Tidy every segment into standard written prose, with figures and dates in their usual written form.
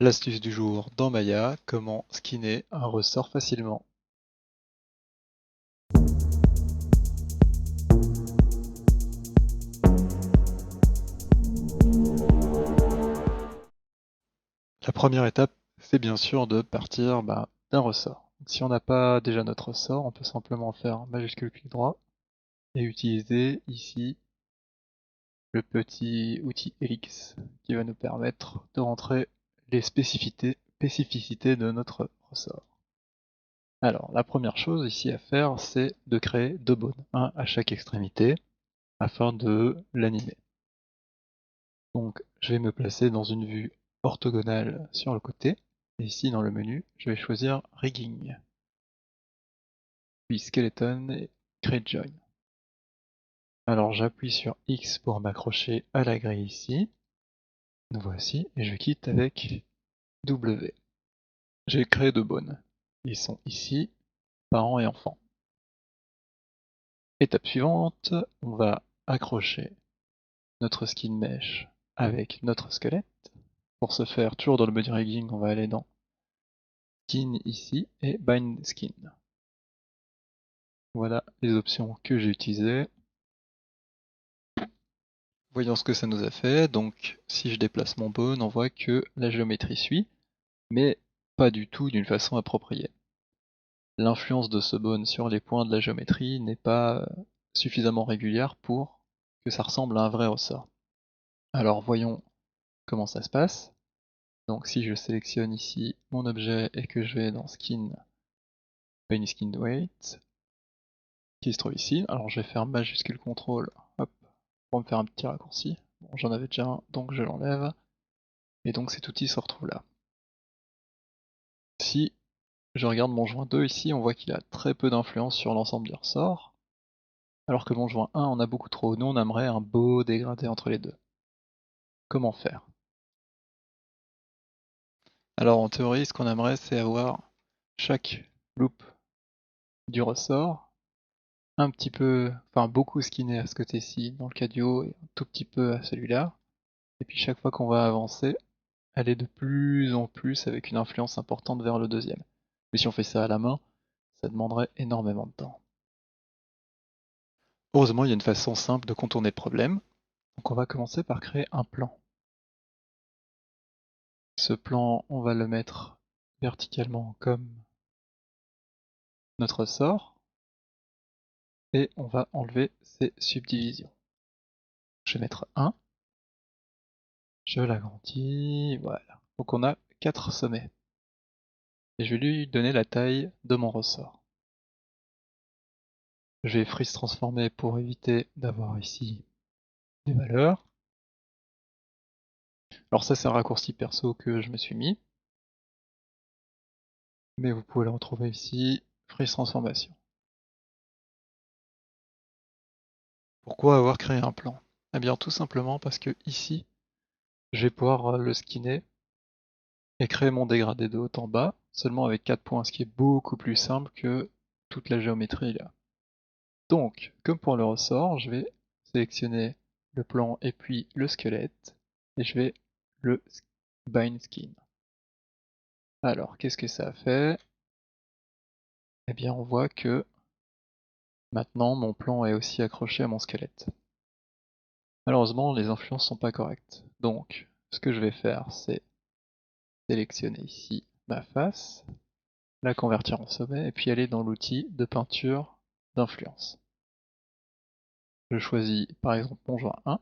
L'astuce du jour dans Maya, comment skinner un ressort facilement. La première étape, c'est bien sûr de partir d'un ressort. Donc, si on n'a pas déjà notre ressort, on peut simplement faire majuscule clic droit et utiliser ici le petit outil Helix qui va nous permettre de rentrer les spécificités de notre ressort. Alors, la première chose ici à faire, c'est de créer deux bones, un à chaque extrémité, afin de l'animer. Donc je vais me placer dans une vue orthogonale sur le côté, et ici dans le menu, je vais choisir Rigging, puis Skeleton et Create Join. Alors j'appuie sur X pour m'accrocher à la grille ici, nous voici, et je quitte avec W. J'ai créé deux bones, ils sont ici, parents et enfants. Étape suivante, on va accrocher notre skin mesh avec notre squelette. Pour ce faire, toujours dans le menu Rigging, on va aller dans Skin ici et Bind Skin. Voilà les options que j'ai utilisées. Voyons ce que ça nous a fait. Donc si je déplace mon bone, on voit que la géométrie suit, mais pas du tout d'une façon appropriée. L'influence de ce bone sur les points de la géométrie n'est pas suffisamment régulière pour que ça ressemble à un vrai ressort. Alors voyons comment ça se passe. Donc si je sélectionne ici mon objet et que je vais dans Skin, Paint Skin Weight, qui se trouve ici, alors je vais faire majuscule contrôle, hop, pour me faire un petit raccourci. Bon, j'en avais déjà un, donc je l'enlève. Et donc cet outil se retrouve là. Si je regarde mon joint 2 ici, on voit qu'il a très peu d'influence sur l'ensemble du ressort, alors que mon joint 1 en a beaucoup trop. Nous on aimerait un beau dégradé entre les deux. Comment faire? Alors en théorie, ce qu'on aimerait, c'est avoir chaque loop du ressort un petit peu, enfin beaucoup skinné à ce côté-ci, dans le cas du haut, et un tout petit peu à celui-là. Et puis chaque fois qu'on va avancer, elle est de plus en plus avec une influence importante vers le deuxième. Mais si on fait ça à la main, ça demanderait énormément de temps. Heureusement, il y a une façon simple de contourner le problème. Donc on va commencer par créer un plan. Ce plan, on va le mettre verticalement comme notre ressort, et on va enlever ces subdivisions. Je vais mettre 1, je l'agrandis, voilà. Donc on a 4 sommets. Et je vais lui donner la taille de mon ressort. Je vais freeze transformer pour éviter d'avoir ici des valeurs. Alors ça c'est un raccourci perso que je me suis mis, mais vous pouvez le retrouver ici, freeze transformation. Pourquoi avoir créé un plan? Eh bien tout simplement parce que ici, je vais pouvoir le skinner et créer mon dégradé de haut en bas, seulement avec 4 points, ce qui est beaucoup plus simple que toute la géométrie là. Donc, comme pour le ressort, je vais sélectionner le plan et puis le squelette, et je vais le bind skin. Alors, qu'est-ce que ça a fait? Eh bien, on voit que maintenant mon plan est aussi accroché à mon squelette. Malheureusement, les influences sont pas correctes. Donc, ce que je vais faire, c'est sélectionner ici ma face, la convertir en sommet, et puis aller dans l'outil de peinture d'influence. Je choisis par exemple mon joint 1,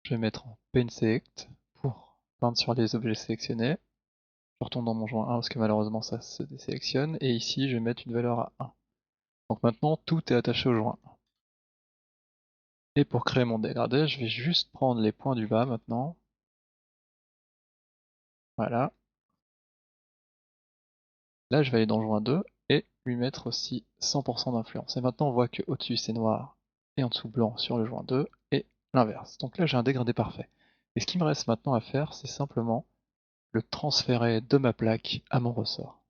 je vais mettre en Pen Select pour peindre sur les objets sélectionnés. Je retourne dans mon joint 1 parce que malheureusement ça se désélectionne, et ici je vais mettre une valeur à 1. Donc maintenant tout est attaché au joint 1. Et pour créer mon dégradé, je vais juste prendre les points du bas maintenant. Voilà. Là je vais aller dans le joint 2 et lui mettre aussi 100% d'influence. Et maintenant on voit que au-dessus c'est noir et en dessous blanc sur le joint 2 et l'inverse. Donc là j'ai un dégradé parfait. Et ce qui me reste maintenant à faire, c'est simplement le transférer de ma plaque à mon ressort.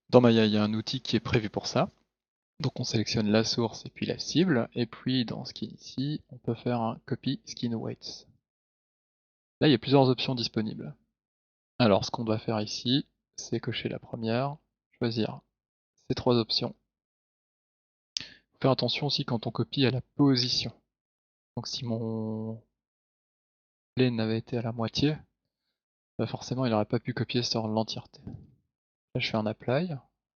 Dans Maya, il y a un outil qui est prévu pour ça. Donc on sélectionne la source et puis la cible, et puis dans Skin ici, on peut faire un Copy Skin Weights. Là, il y a plusieurs options disponibles. Alors, ce qu'on doit faire ici, c'est cocher la première, choisir ces 3 options. Faut faire attention aussi quand on copie à la position. Donc si mon plane avait été à la moitié, bah forcément il n'aurait pas pu copier sur l'entièreté. Là je fais un apply.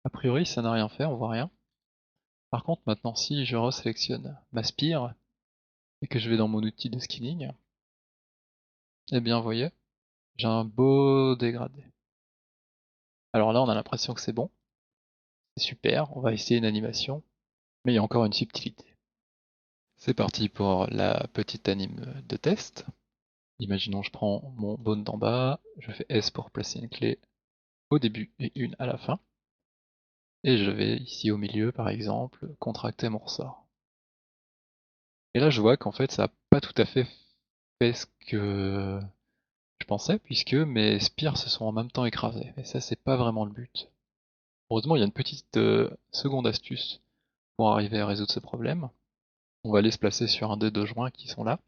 A priori ça n'a rien fait, on voit rien. Par contre maintenant si je resélectionne ma spire et que je vais dans mon outil de skinning, eh bien vous voyez, j'ai un beau dégradé. Alors là on a l'impression que c'est bon, c'est super, on va essayer une animation, mais il y a encore une subtilité. C'est parti pour la petite anime de test. Imaginons je prends mon bone d'en bas, je fais S pour placer une clé au début et une à la fin. Et je vais ici au milieu par exemple contracter mon ressort. Et là je vois qu'en fait ça n'a pas tout à fait fait ce que je pensais puisque mes spires se sont en même temps écrasés. Et ça c'est pas vraiment le but. Heureusement il y a une petite seconde astuce pour arriver à résoudre ce problème. On va aller se placer sur un des 2 joints qui sont là.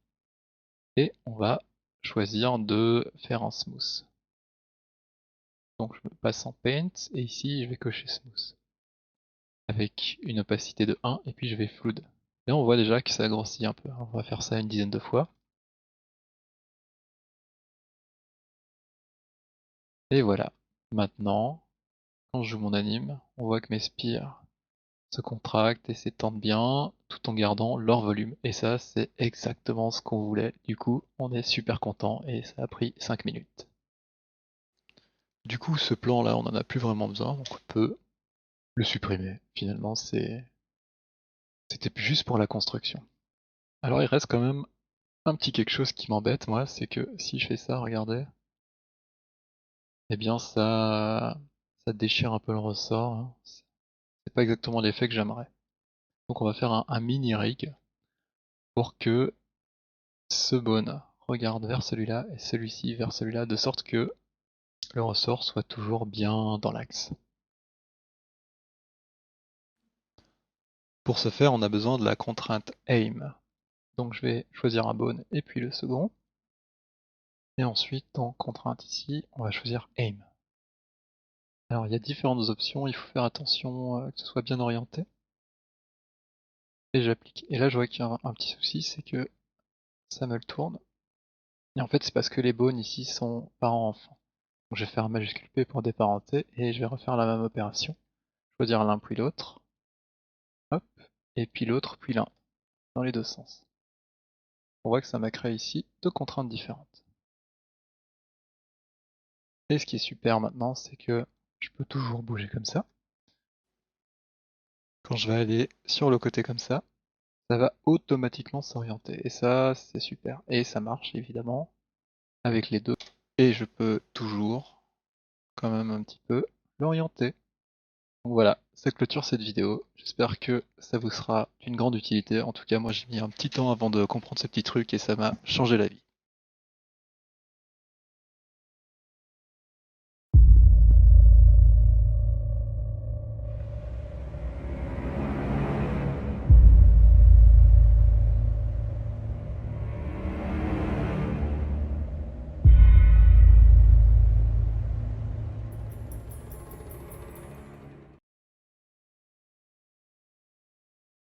Et on va choisir de faire un smooth. Donc je me passe en paint et ici je vais cocher smooth. Avec une opacité de 1 et puis je vais flood. Et on voit déjà que ça grossit un peu. On va faire ça une dizaine de fois. Et voilà. Maintenant, quand je joue mon anime, on voit que mes spires se contractent et s'étendent bien, tout en gardant leur volume. Et ça, c'est exactement ce qu'on voulait. Du coup, on est super content et ça a pris 5 minutes. Du coup, ce plan-là, on n'en a plus vraiment besoin, donc on peut le supprimer. Finalement, c'était juste pour la construction. Alors, il reste quand même un petit quelque chose qui m'embête, moi, c'est que si je fais ça, regardez, eh bien ça déchire un peu le ressort, hein. C'est pas exactement l'effet que j'aimerais. Donc on va faire un mini rig pour que ce bone regarde vers celui-là et celui-ci vers celui-là, de sorte que le ressort soit toujours bien dans l'axe. Pour ce faire, on a besoin de la contrainte aim. Donc je vais choisir un bone et puis le second. Et ensuite, dans contrainte ici, on va choisir aim. Alors il y a différentes options, il faut faire attention que ce soit bien orienté. Et j'applique. Et là je vois qu'il y a un petit souci, c'est que ça me le tourne. Et en fait c'est parce que les bones ici sont parents-enfants. Donc je vais faire un majuscule P pour déparenter et je vais refaire la même opération. Choisir l'un puis l'autre. Hop. Et puis l'autre puis l'un. Dans les deux sens. On voit que ça m'a créé ici 2 contraintes différentes. Et ce qui est super maintenant, c'est que je peux toujours bouger comme ça. Quand je vais aller sur le côté comme ça va automatiquement s'orienter. Et ça, c'est super. Et ça marche évidemment avec les deux. Et je peux toujours, quand même un petit peu, l'orienter. Donc voilà, ça clôture cette vidéo. J'espère que ça vous sera d'une grande utilité. En tout cas, moi j'ai mis un petit temps avant de comprendre ce petit truc et ça m'a changé la vie.